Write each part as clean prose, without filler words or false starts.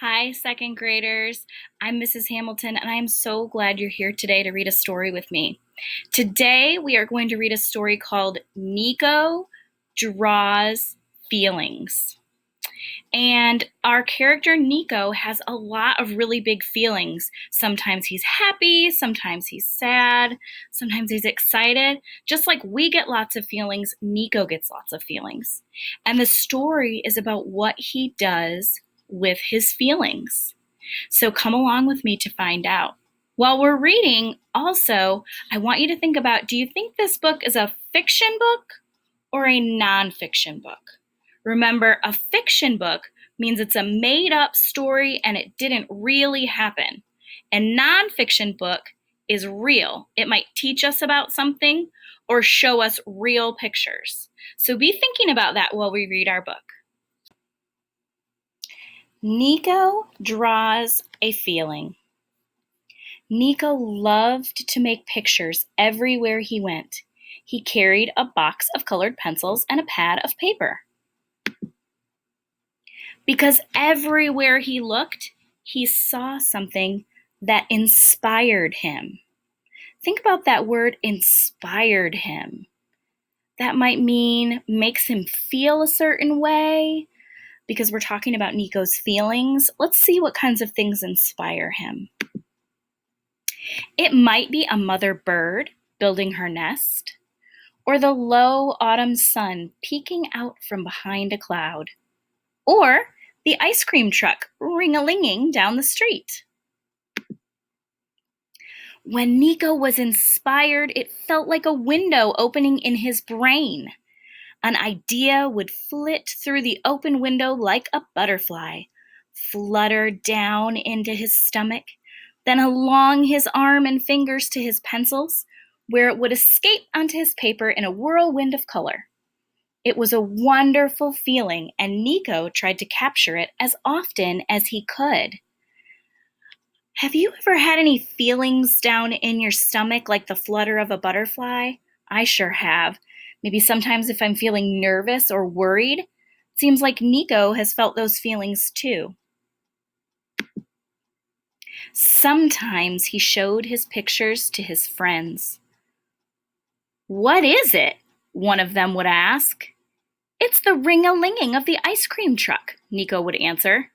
Hi, second graders. I'm Mrs. Hamilton, and I am so glad you're here today to read a story with me. Today, we are going to read a story called Niko Draws Feelings. And our character Niko has a lot of really big feelings. Sometimes he's happy, sometimes he's sad, sometimes he's excited. Just like we get lots of feelings, Niko gets lots of feelings. And the story is about what he does with his feelings. So come along with me to find out. While we're reading, also, I want you to think about, do you think this book is a fiction book or a nonfiction book? Remember, a fiction book means it's a made-up story and it didn't really happen. A nonfiction book is real. It might teach us about something or show us real pictures. So be thinking about that while we read our book. Niko draws a feeling. Niko loved to make pictures everywhere he went. He carried a box of colored pencils and a pad of paper. Because everywhere he looked, he saw something that inspired him. Think about that word, inspired him. That might mean makes him feel a certain way. Because we're talking about Niko's feelings, let's see what kinds of things inspire him. It might be a mother bird building her nest, or the low autumn sun peeking out from behind a cloud, or the ice cream truck ring-a-linging down the street. When Niko was inspired, it felt like a window opening in his brain. An idea would flit through the open window like a butterfly, flutter down into his stomach, then along his arm and fingers to his pencils, where it would escape onto his paper in a whirlwind of color. It was a wonderful feeling, and Niko tried to capture it as often as he could. Have you ever had any feelings down in your stomach like the flutter of a butterfly? I sure have. Maybe sometimes if I'm feeling nervous or worried. It seems like Niko has felt those feelings too. Sometimes he showed his pictures to his friends. "What is it?" one of them would ask. "It's the ring-a-linging of the ice cream truck," Niko would answer.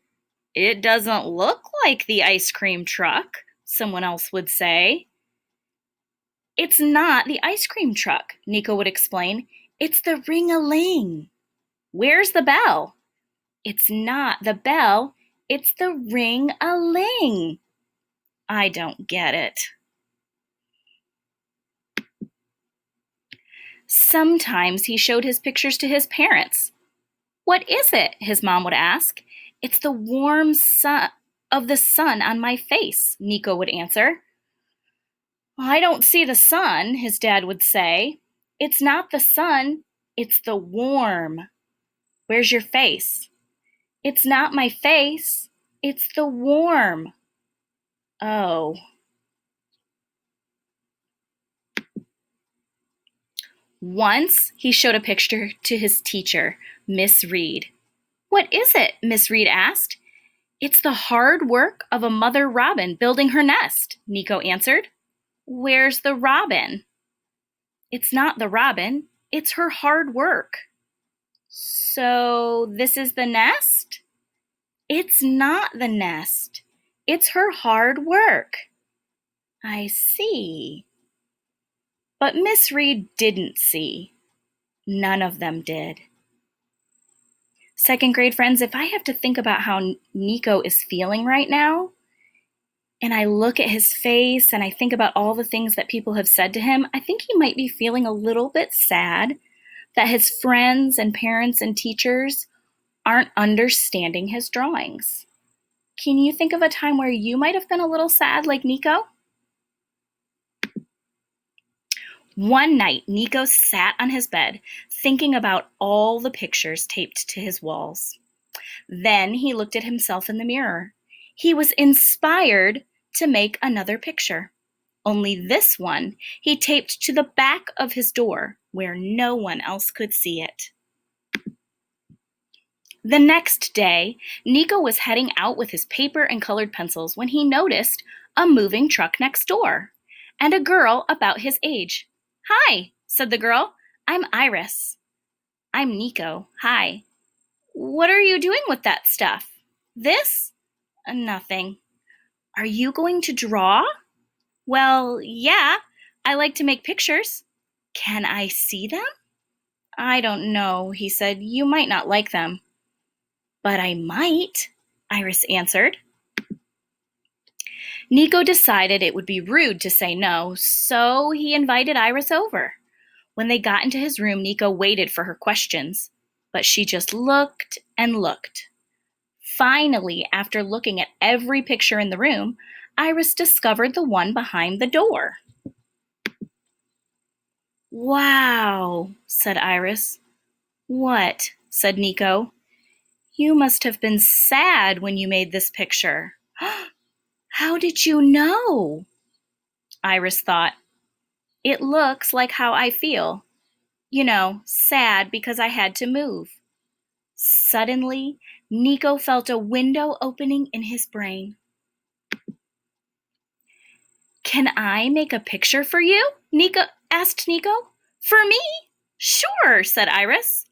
"It doesn't look like the ice cream truck," someone else would say. "It's not the ice cream truck," Niko would explain. "It's the ring-a-ling." "Where's the bell?" "It's not the bell, it's the ring-a-ling." I don't get it. Sometimes he showed his pictures to his parents. "What is it?" his mom would ask. "It's the warm sun of the sun on my face," Niko would answer. "I don't see the sun," his dad would say. "It's not the sun, it's the warm." "Where's your face?" "It's not my face, it's the warm." Oh. Once he showed a picture to his teacher, Miss Reed. "What is it?" Miss Reed asked. "It's the hard work of a mother robin building her nest," Niko answered. "Where's the robin?" "It's not the robin, it's her hard work." "So this is the nest?" "It's not the nest, it's her hard work." I see. But Miss Reed didn't see. None of them did. Second grade friends, if I have to think about how Niko is feeling right now, and I look at his face and I think about all the things that people have said to him, I think he might be feeling a little bit sad that his friends and parents and teachers aren't understanding his drawings. Can you think of a time where you might have been a little sad like Niko? One night, Niko sat on his bed, thinking about all the pictures taped to his walls. Then he looked at himself in the mirror. He was inspired to make another picture. Only this one he taped to the back of his door, where no one else could see it. The next day, Niko was heading out with his paper and colored pencils when he noticed a moving truck next door and a girl about his age. "Hi," said the girl. "I'm Iris." "I'm Niko. Hi." "What are you doing with that stuff?" "This? Nothing." "Are you going to draw?" "Well, yeah. I like to make pictures." "Can I see them?" "I don't know," he said. "You might not like them." "But I might," Iris answered. Niko decided it would be rude to say no, so he invited Iris over. When they got into his room, Niko waited for her questions, but she just looked and looked. Finally, after looking at every picture in the room, Iris discovered the one behind the door. "Wow," said Iris. "What?" said Niko. "You must have been sad when you made this picture." "How did you know?" Iris thought. "It looks like how I feel. You know, sad because I had to move." Suddenly, Niko felt a window opening in his brain. "Can I make a picture for you?" Niko asked Niko. "For me?" "Sure," said Iris.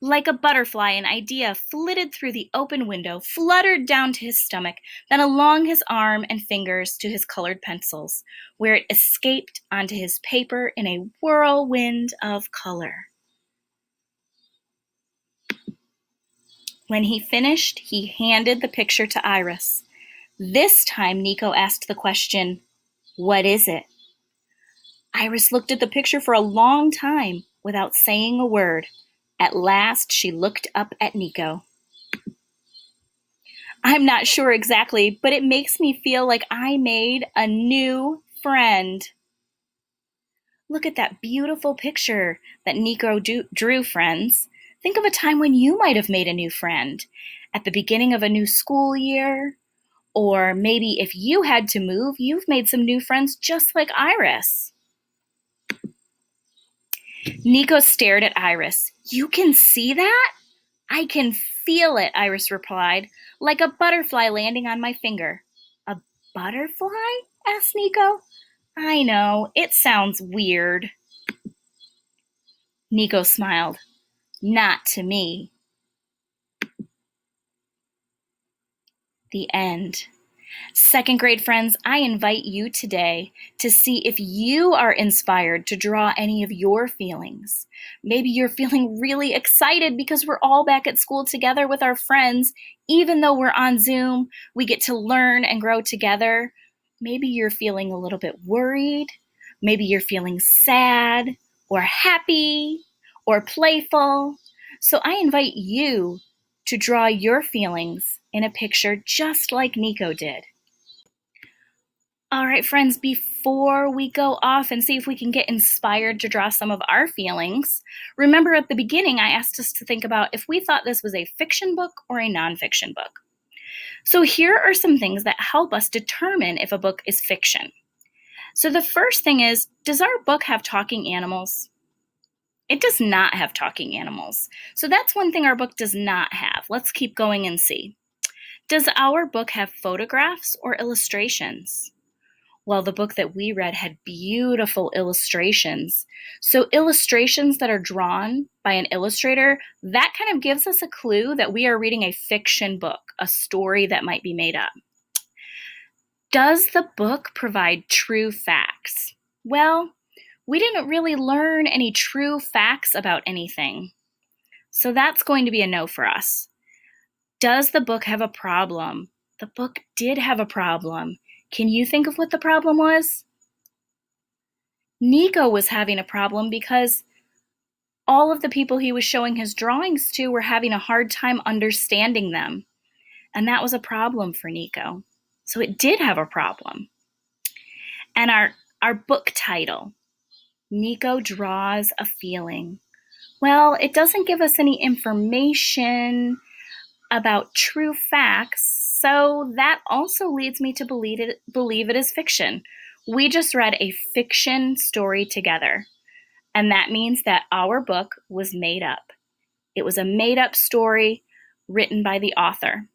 Like a butterfly, an idea flitted through the open window, fluttered down to his stomach, then along his arm and fingers to his colored pencils, where it escaped onto his paper in a whirlwind of color. When he finished, he handed the picture to Iris. This time, Niko asked the question, "What is it?" Iris looked at the picture for a long time without saying a word. At last, she looked up at Niko. "I'm not sure exactly, but it makes me feel like I made a new friend." Look at that beautiful picture that Niko drew, friends. Think of a time when you might have made a new friend. At the beginning of a new school year, or maybe if you had to move, you've made some new friends just like Iris. Niko stared at Iris. "You can see that?" "I can feel it," Iris replied, "like a butterfly landing on my finger." "A butterfly?" asked Niko. "I know, it sounds weird." Niko smiled. "Not to me." The end. Second grade friends, I invite you today to see if you are inspired to draw any of your feelings. Maybe you're feeling really excited because we're all back at school together with our friends. Even though we're on Zoom, we get to learn and grow together. Maybe you're feeling a little bit worried. Maybe you're feeling sad or happy or playful. So I invite you to draw your feelings in a picture just like Niko did. All right, friends, before we go off and see if we can get inspired to draw some of our feelings, remember at the beginning I asked us to think about if we thought this was a fiction book or a nonfiction book. So here are some things that help us determine if a book is fiction. So the first thing is, does our book have talking animals? It does not have talking animals. So that's one thing our book does not have. Let's keep going and see. Does our book have photographs or illustrations? Well, the book that we read had beautiful illustrations. So illustrations that are drawn by an illustrator, that kind of gives us a clue that we are reading a fiction book, a story that might be made up. Does the book provide true facts? Well, we didn't really learn any true facts about anything. So that's going to be a no for us. Does the book have a problem? The book did have a problem. Can you think of what the problem was? Niko was having a problem because all of the people he was showing his drawings to were having a hard time understanding them. And that was a problem for Niko. So it did have a problem. And our book title, Niko Draws a Feeling. Well, it doesn't give us any information about true facts, so that also leads me to believe it is fiction. We just read a fiction story together, and that means that our book was made up. It was a made-up story. written by the author.